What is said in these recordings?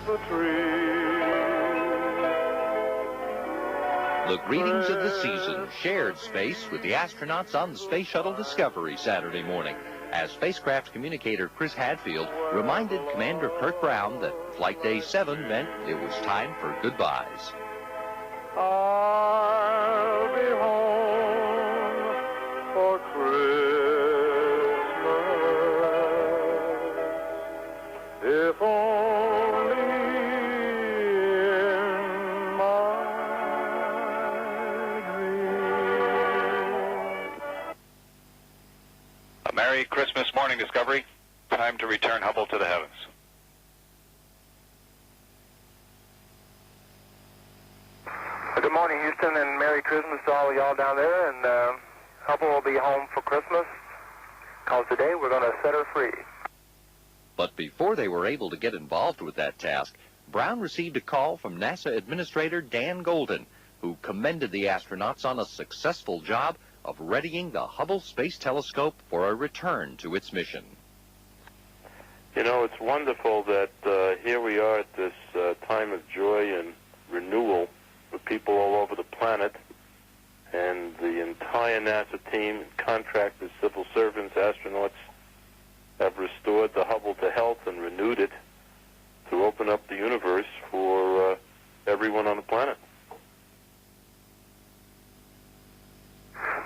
the tree. The greetings of the season shared space with the astronauts on the Space Shuttle Discovery Saturday morning, as spacecraft communicator Chris Hadfield reminded Commander Kurt Brown that Flight Day 7 meant it was time for goodbyes. I'll be home for Christmas, if only in my dreams. A Merry Christmas morning, Discovery. Time to return Hubble to the heavens. Good morning, Houston, and Merry Christmas to all of y'all down there. And Hubble will be home for Christmas, because today we're going to set her free. But before they were able to get involved with that task, Brown received a call from NASA Administrator Dan Golden, who commended the astronauts on a successful job of readying the Hubble Space Telescope for a return to its mission. You know, it's wonderful that here we are at this time of joy and renewal for people all over the planet, and the entire NASA team, contractors, civil servants, astronauts, have restored the Hubble to health and renewed it to open up the universe for everyone on the planet.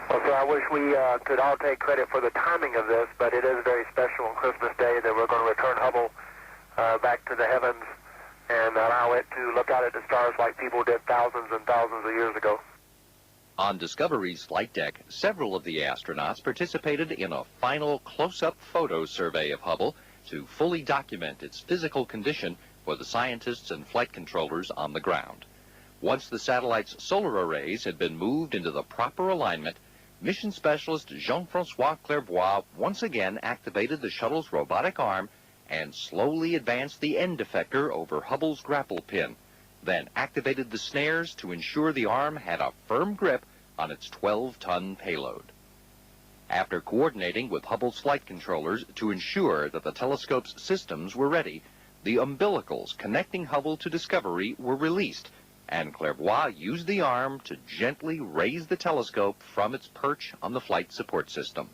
Well, sir, I wish we could all take credit for the timing of this, but it is very special on Christmas Day that we're going to return Hubble back to the heavens and allow it to look out at the stars like people did thousands and thousands of years ago. On Discovery's flight deck, several of the astronauts participated in a final close-up photo survey of Hubble to fully document its physical condition for the scientists and flight controllers on the ground. Once the satellite's solar arrays had been moved into the proper alignment, mission specialist Jean-Francois Clairvoy once again activated the shuttle's robotic arm and slowly advanced the end effector over Hubble's grapple pin, then activated the snares to ensure the arm had a firm grip on its 12-ton payload. After coordinating with Hubble's flight controllers to ensure that the telescope's systems were ready, the umbilicals connecting Hubble to Discovery were released, and Clairvoy used the arm to gently raise the telescope from its perch on the flight support system.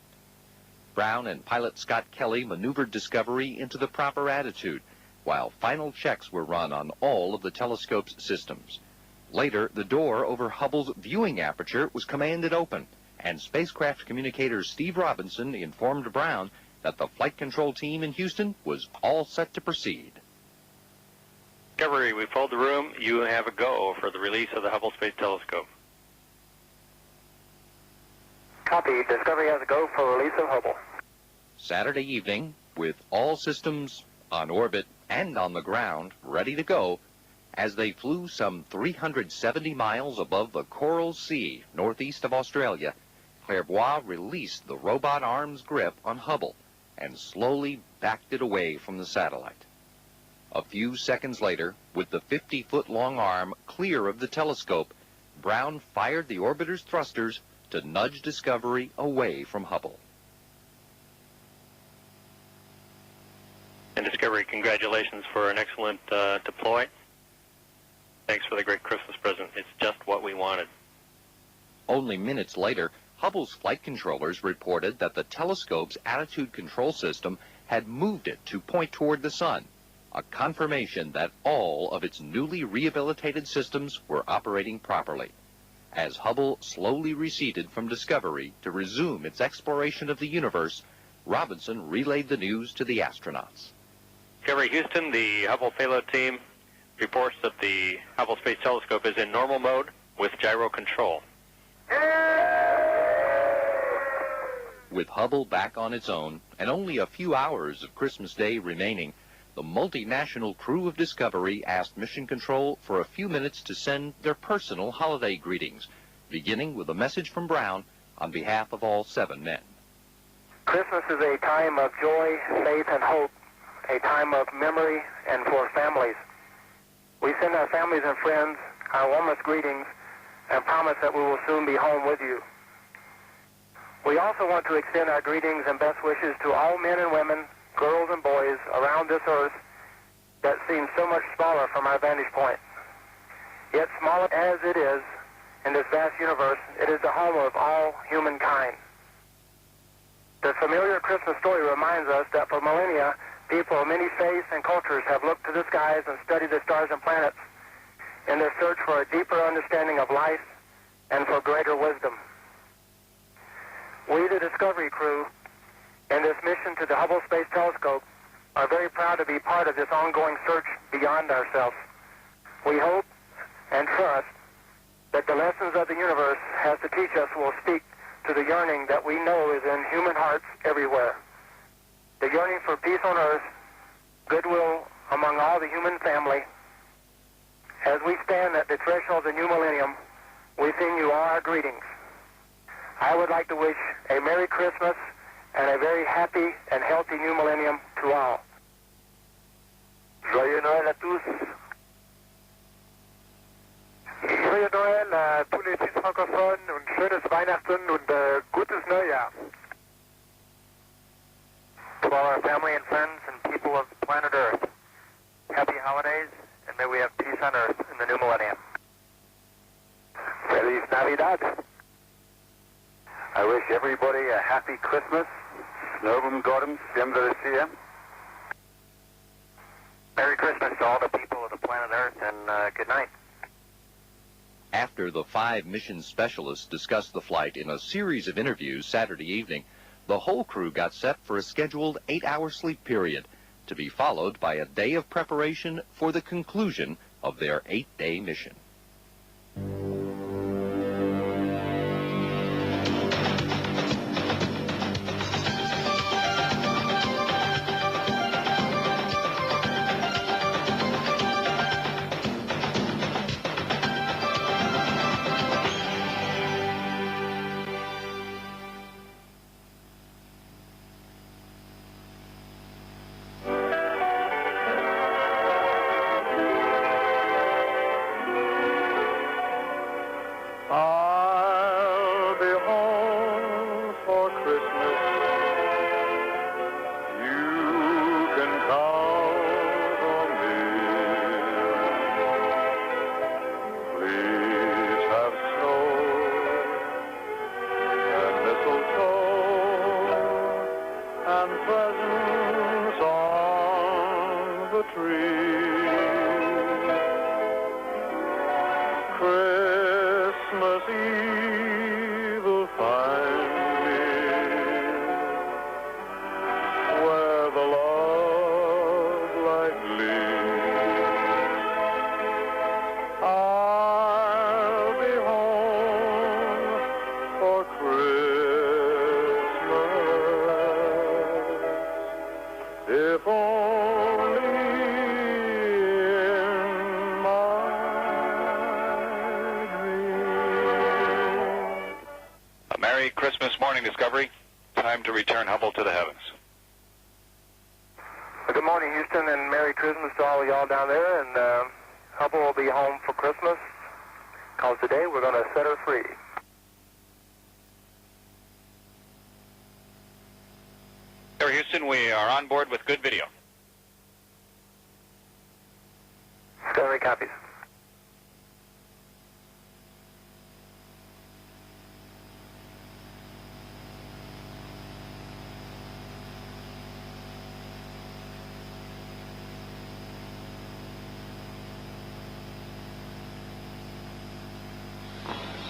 Brown and pilot Scott Kelly maneuvered Discovery into the proper attitude, while final checks were run on all of the telescope's systems. Later, the door over Hubble's viewing aperture was commanded open, and spacecraft communicator Steve Robinson informed Brown that the flight control team in Houston was all set to proceed. Discovery, we've filled the room. You have a go for the release of the Hubble Space Telescope. Copy. Discovery has a go for release of Hubble. Saturday evening, with all systems on orbit and on the ground ready to go, as they flew some 370 miles above the Coral Sea, northeast of Australia, Clairvoy released the robot arm's grip on Hubble and slowly backed it away from the satellite. A few seconds later, with the 50-foot-long arm clear of the telescope, Brown fired the orbiter's thrusters to nudge Discovery away from Hubble. And Discovery, congratulations for an excellent deploy. Thanks for the great Christmas present. It's just what we wanted. Only minutes later, Hubble's flight controllers reported that the telescope's attitude control system had moved it to point toward the sun, a confirmation that all of its newly rehabilitated systems were operating properly. As Hubble slowly receded from Discovery to resume its exploration of the universe, Robinson relayed the news to the astronauts. Discovery Houston, the Hubble payload team reports that the Hubble Space Telescope is in normal mode with gyro control. With Hubble back on its own and only a few hours of Christmas Day remaining, the multinational crew of Discovery asked Mission Control for a few minutes to send their personal holiday greetings, beginning with a message from Brown on behalf of all 7 men. Christmas is a time of joy, faith, and hope, a time of memory and for families. We send our families and friends our warmest greetings and promise that we will soon be home with you. We also want to extend our greetings and best wishes to all men and women, girls and boys around this earth that seems so much smaller from our vantage point. Yet small as it is in this vast universe, it is the home of all humankind. The familiar Christmas story reminds us that for millennia, people of many faiths and cultures have looked to the skies and studied the stars and planets in their search for a deeper understanding of life and for greater wisdom. We, the Discovery crew, in this mission to the Hubble Space Telescope, are very proud to be part of this ongoing search beyond ourselves. We hope and trust that the lessons of the universe has to teach us will speak to the yearning that we know is in human hearts everywhere. The yearning for peace on earth, goodwill among all the human family. As we stand at the threshold of the new millennium, we send you all our greetings. I would like to wish a Merry Christmas and a very happy and healthy new millennium to all. Joyeux Noël à tous. Joyeux Noël à tous les fils francophones und schönes Weihnachten und gutes Neujahr. To all our family and friends and people of planet Earth, happy holidays, and may we have peace on Earth in the new millennium. Feliz Navidad. I wish everybody a happy Christmas. Novum Gordon, Siempre Lucia. Merry Christmas to all the people of the planet Earth, and good night. After the 5 mission specialists discussed the flight in a series of interviews Saturday evening, the whole crew got set for a scheduled 8-hour sleep period, to be followed by a day of preparation for the conclusion of their 8-day mission. I'll be home for Christmas. You can count on me. Please have snow and mistletoe and presents on the tree. Christmas Eve will find me where the love light gleams. I'll be home for Christmas, if only in my Merry Christmas morning, Discovery. Time to return Hubble to the heavens. Good morning, Houston, and Merry Christmas to all of y'all down there. And Hubble will be home for Christmas, because today we're going to set her free. Here, Houston, we are on board with good video. Discovery copies.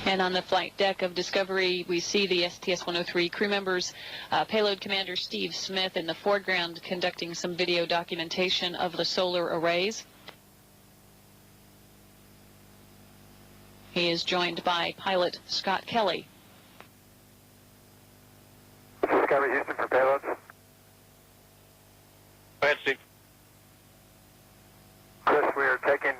And on the flight deck of Discovery, we see the STS-103 crew members, payload commander Steve Smith in the foreground conducting some video documentation of the solar arrays. He is joined by pilot Scott Kelly. Discovery Houston for payloads. Go ahead, Steve. Chris, we are taking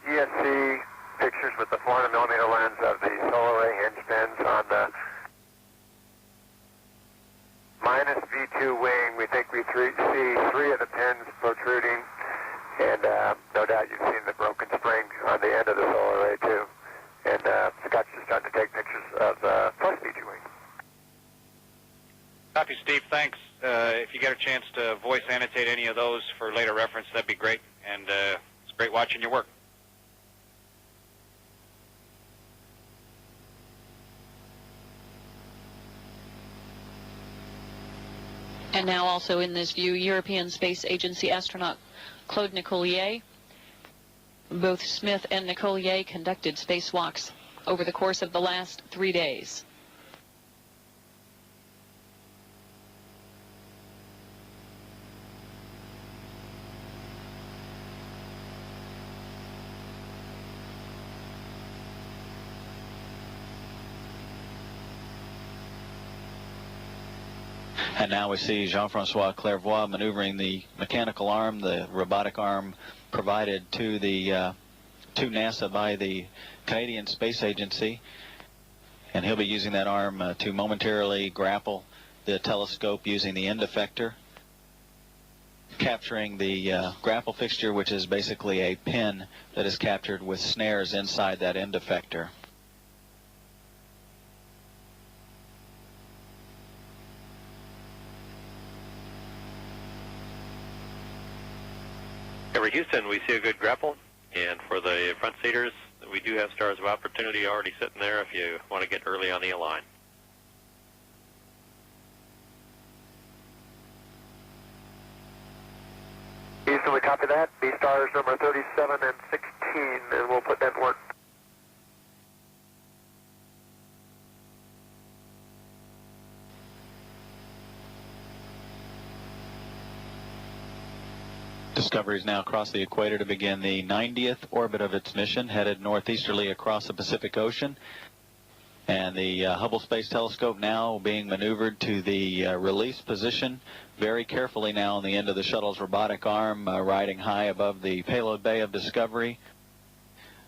ESC pictures with the 400mm lens of the solar array hinge pins on the minus V2 wing. We think we see 3 of the pins protruding, and no doubt you've seen the broken spring on the end of the solar array too. And Scott's just starting to take pictures of plus V2 wing. Copy, Steve. Thanks. If you get a chance to voice annotate any of those for later reference, that'd be great. And it's great watching your work. And now also in this view, European Space Agency astronaut Claude Nicollier. Both Smith and Nicollier conducted spacewalks over the course of the last 3 days. And now we see Jean-Francois Clairvoy maneuvering the mechanical arm, the robotic arm provided to NASA by the Canadian Space Agency. And he'll be using that arm to momentarily grapple the telescope using the end effector, capturing the grapple fixture, which is basically a pin that is captured with snares inside that end effector. Houston, we see a good grapple, and for the front seaters, we do have stars of opportunity already sitting there if you want to get early on the align. Houston, we copy that. B stars number 37 and 16, and we'll put that in work. Discovery is now across the equator to begin the 90th orbit of its mission, headed northeasterly across the Pacific Ocean. And the Hubble Space Telescope now being maneuvered to the release position very carefully now on the end of the shuttle's robotic arm, riding high above the payload bay of Discovery.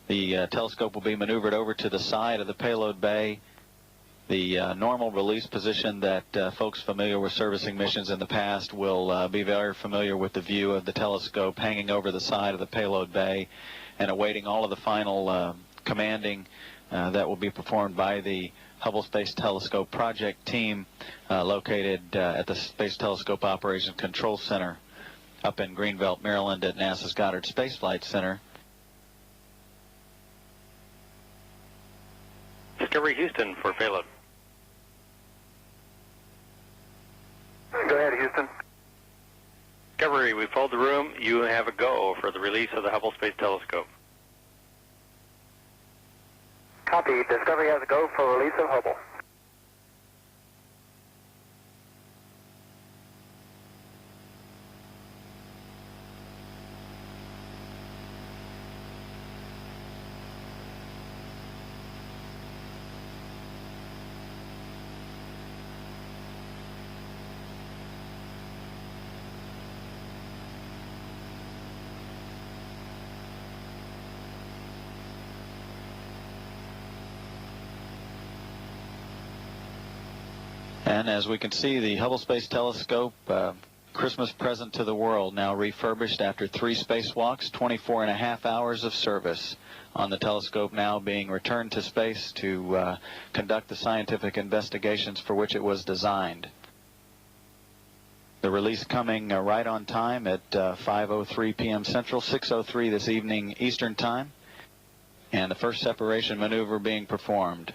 The telescope will be maneuvered over to the side of the payload bay. The normal release position that folks familiar with servicing missions in the past will be very familiar with the view of the telescope hanging over the side of the payload bay and awaiting all of the final commanding that will be performed by the Hubble Space Telescope project team located at the Space Telescope Operations Control Center up in Greenbelt, Maryland at NASA's Goddard Space Flight Center. Discovery Houston for payload. Go ahead, Houston. Discovery, we've pulled the room. You have a go for the release of the Hubble Space Telescope. Copy. Discovery has a go for release of Hubble. And as we can see, the Hubble Space Telescope, Christmas present to the world, now refurbished after 3 spacewalks, 24.5 hours of service on the telescope, now being returned to space to conduct the scientific investigations for which it was designed. The release coming right on time at 5:03 p.m. Central, 6:03 this evening Eastern Time, and the first separation maneuver being performed.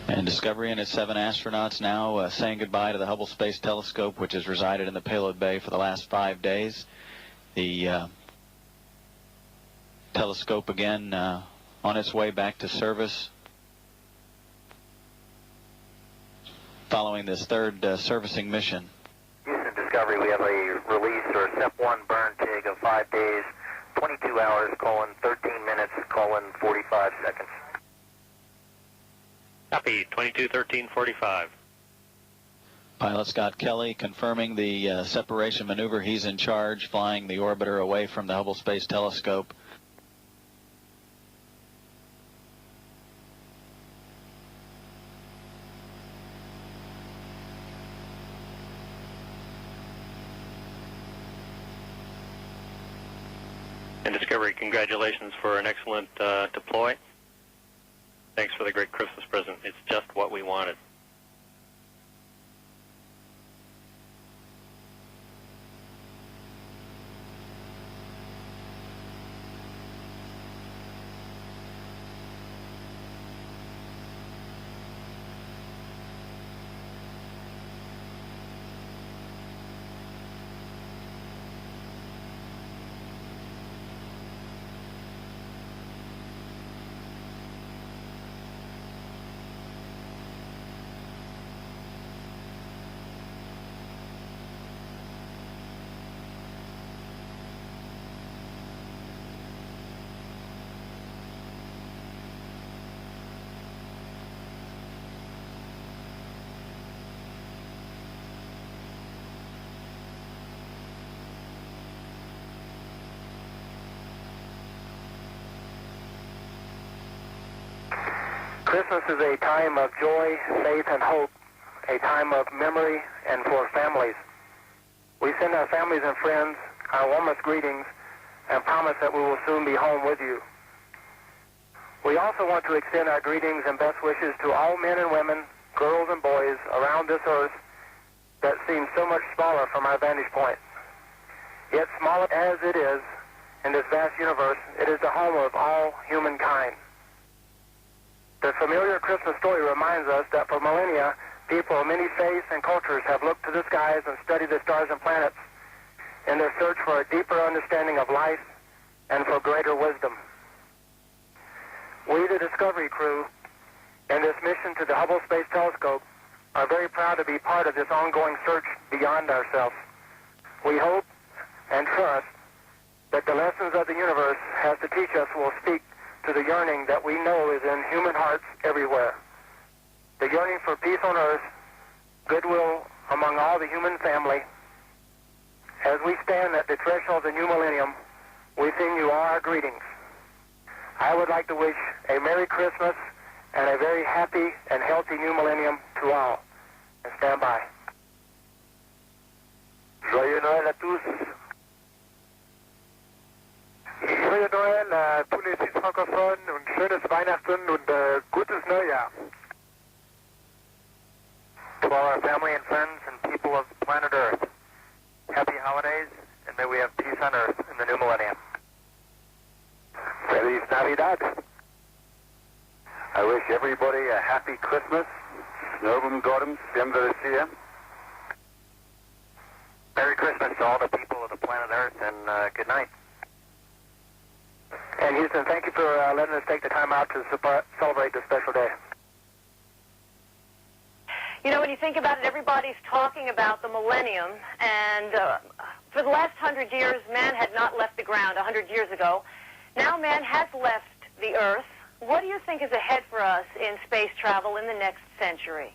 And Discovery and its 7 astronauts now saying goodbye to the Hubble Space Telescope, which has resided in the payload bay for the last 5 days. The telescope again on its way back to service following this 3rd servicing mission. Houston Discovery, we have a release or Step 1 burn TIG of 5 days, 22 hours, 13 minutes, 45 seconds. Copy, 22:13:45. Pilot Scott Kelly confirming the separation maneuver. He's in charge, flying the orbiter away from the Hubble Space Telescope. And Discovery, congratulations for an excellent deploy. Thanks for the great Christmas present. It's just what we wanted. Christmas is a time of joy, faith, and hope, a time of memory and for families. We send our families and friends our warmest greetings and promise that we will soon be home with you. We also want to extend our greetings and best wishes to all men and women, girls and boys around this earth that seems so much smaller from our vantage point. Yet smaller as it is in this vast universe, it is the home of all humankind. The familiar Christmas story reminds us that for millennia, people of many faiths and cultures have looked to the skies and studied the stars and planets in their search for a deeper understanding of life and for greater wisdom. We, the Discovery crew, in this mission to the Hubble Space Telescope, are very proud to be part of this ongoing search beyond ourselves. We hope and trust that the lessons of the universe has to teach us will speak to the yearning that we know is in human hearts everywhere. The yearning for peace on earth, goodwill among all the human family. As we stand at the threshold of the new millennium, we send you all our greetings. I would like to wish a Merry Christmas and a very happy and healthy new millennium to all. And stand by. Joyeux Noël à tous. Joyeux Noël à tous les fils francophones und schönes Weihnachten und gutes Neujahr. To all our family and friends and people of planet Earth, happy holidays, and may we have peace on Earth in the new millennium. Feliz Navidad. I wish everybody a happy Christmas. Novum Gaudium, Siem Velacia. Merry Christmas to all the people of the planet Earth, and good night. And Houston, thank you for letting us take the time out to celebrate this special day. You know, when you think about it, everybody's talking about the millennium, and for the last 100 years, man had not left the ground 100 years ago. Now man has left the Earth. What do you think is ahead for us in space travel in the next century?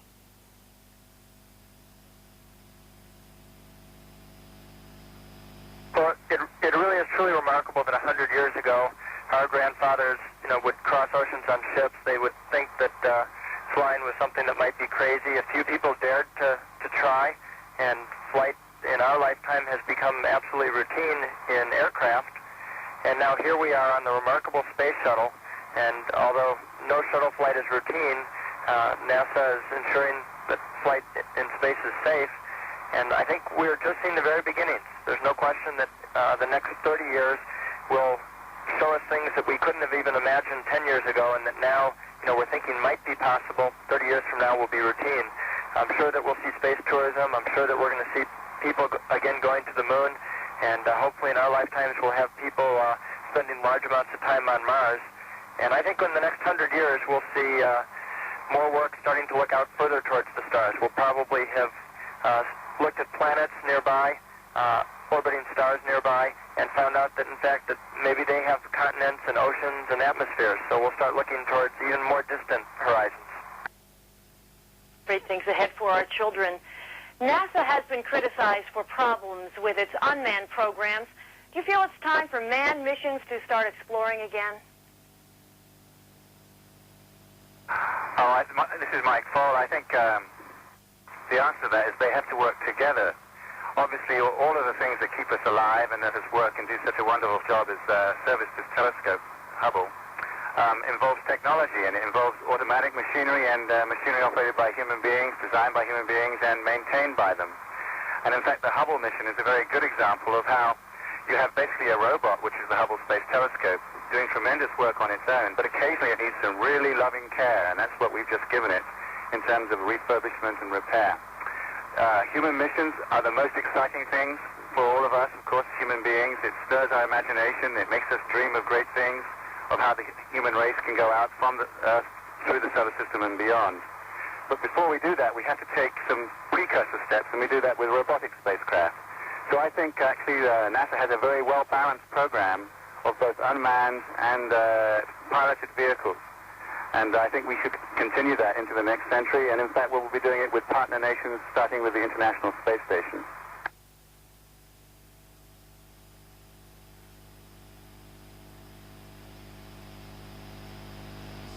Well, it really is truly remarkable that 100 years ago, our grandfathers, would cross oceans on ships. They would think that flying was something that might be crazy. A few people dared to try, and flight in our lifetime has become absolutely routine in aircraft. And now here we are on the remarkable space shuttle, and although no shuttle flight is routine, NASA is ensuring that flight in space is safe. And I think we're just seeing the very beginnings. There's no question that the next 30 years will show us things that we couldn't have even imagined 10 years ago, and that now, we're thinking might be possible 30 years from now will be routine. I'm sure that we'll see space tourism. I'm sure that we're going to see people again going to the moon, and hopefully in our lifetimes we'll have people spending large amounts of time on Mars. And I think in the next 100 years we'll see more work starting to look out further towards the stars. We'll probably have looked at planets nearby, orbiting stars nearby, and found out that in fact that maybe they have continents and oceans and atmospheres. So we'll start looking towards even more distant horizons. Great things ahead for our children. NASA has been criticized for problems with its unmanned programs. Do you feel it's time for manned missions to start exploring again? This is Mike Fall. I think the answer to that is they have to work together. Obviously, all of the things that keep us alive and let us work and do such a wonderful job as service this telescope, Hubble, involves technology, and it involves automatic machinery and machinery operated by human beings, designed by human beings, and maintained by them. And in fact, the Hubble mission is a very good example of how you have basically a robot, which is the Hubble Space Telescope, doing tremendous work on its own, but occasionally it needs some really loving care, and that's what we've just given it in terms of refurbishment and repair. Human missions are the most exciting things for all of us, of course, human beings. It stirs our imagination. It makes us dream of great things, of how the human race can go out from the Earth through the solar system and beyond. But before we do that, we have to take some precursor steps, and we do that with robotic spacecraft. So I think actually NASA has a very well-balanced program of both unmanned and piloted vehicles. And I think we should continue that into the next century, and in fact we'll be doing it with partner nations, starting with the International Space Station.